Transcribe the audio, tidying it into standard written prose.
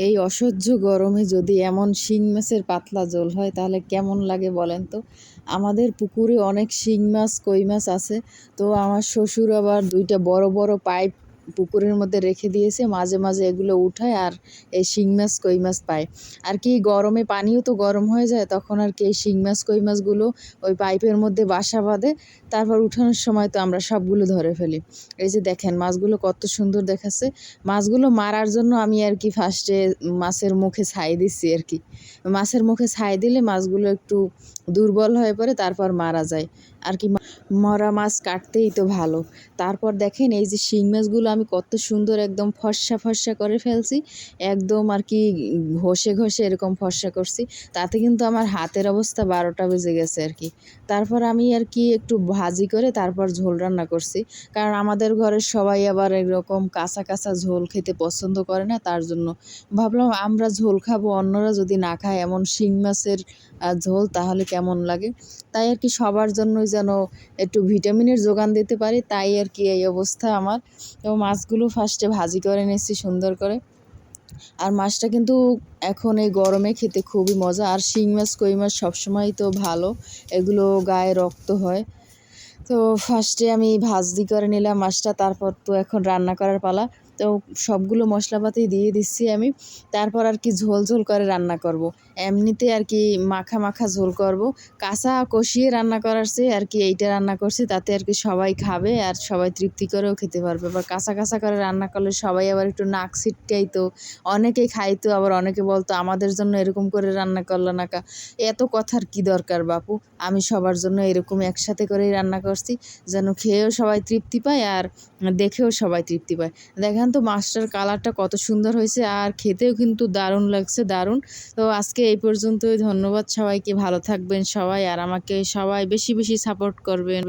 এই অসহ্য গরমে যদি এমন শিং মাছের পাতলা ঝোল হয় তাহলে কেমন লাগে বলেন তো। আমাদের পুকুরে অনেক শিং মাছ কই মাছ আছে। তো আমার শ্বশুর আবার দুইটা বড় বড় পাইপ পুকুরের মধ্যে রেখে দিয়েছে, মাঝে মাঝে এগুলো উঠায় আর এই শিং মাছ কই মাছ পায় আর কি। গরমে পানিও তো গরম হয়ে যায়, তখন আর কি এই শিং মাছ কই মাছগুলো ওই পাইপের মধ্যে বাসা বাঁধে। তারপর উঠানোর সময় তো আমরা সবগুলো ধরে ফেলি। এই যে দেখেন মাছগুলো কত সুন্দর দেখাচ্ছে। মাছগুলো মারার জন্য আমি আর কি ফার্স্টে মাছের মুখে ছাই দিচ্ছি আর কি। মাছের মুখে ছাই দিলে মাছগুলো একটু দুর্বল হয়ে পড়ে, তারপর মারা যায় আর কি। মরা মাছ কাটতেই তো ভালো। তারপর দেখেন এই যে শিং মাছগুলো আমি কত সুন্দর একদম ফর্সা ফর্সা করে ফেলছি, একদম আর কি ঘষে ঘষে এরকম ফর্সা করছি। তাতে কিন্তু আমার হাতের অবস্থা 12টা বেজে গেছে আর কি। তারপর আমি আর কি একটু ভাজি করে তারপর ঝোল রান্না করছি, কারণ আমাদের ঘরের সবাই আবার এরকম কাঁচা কাঁচা ঝোল খেতে পছন্দ করে না। তার জন্য ভাবলাম আমরা ঝোল খাবো, অন্যরা যদি না খায় এমন শিং মাছের ঝোল তাহলে কেমন লাগে। তাই আর কি সবার জন্যই যেন একটু ভিটামিনের যোগান দিতে পারি, তাই আর কি এই অবস্থা আমার। তো মাছগুলো ফার্স্টে ভাজি করে নিচ্ছি সুন্দর করে। আর মাছটা কিন্তু এখন এই গরমে খেতে খুবই মজা। আর শিং মাছ কই মাছ সবসময়ই তো ভালো, এগুলো গায়ে রক্ত হয়। তো ফার্স্টে আমি ভাজি করে নিলাম মাছটা, তারপর তো এখন রান্না করার পালা। তো সবগুলো মশলাপাতি দিয়ে দিচ্ছি আমি। তারপর আর কি ঝোল ঝোল করে রান্না করব। এমনিতে আর কি মাখা মাখা ঝোল করব। কাঁচা কষিয়ে রান্না করার চেয়ে আর কি এইটা রান্না করছি, তাতে আর কি সবাই খাবে আর সবাই তৃপ্তি করেও খেতে পারবে। আবার কাঁচা কাঁচা করে রান্না করলে সবাই আবার একটু নাক ছিটকাইতো, অনেকেই খাইতো, আবার অনেকে বলতো আমাদের জন্য এরকম করে রান্না করলো না কা। এত কথার কি দরকার বাপু, আমি সবার জন্য এরকম একসাথে করেই রান্না করছি, যেন খেয়েও সবাই তৃপ্তি পায় আর দেখেও সবাই তৃপ্তি পায়। দেখেন তো মাছটার কালারটা কত সুন্দর হয়েছে, আর খেতেও কিন্তু দারুণ লাগছে, দারুণ। তো আজকে এই পর্যন্তই, ধন্যবাদ সবাইকে, ভালো থাকবেন সবাই আর আমাকে সবাই বেশি বেশি সাপোর্ট করবেন।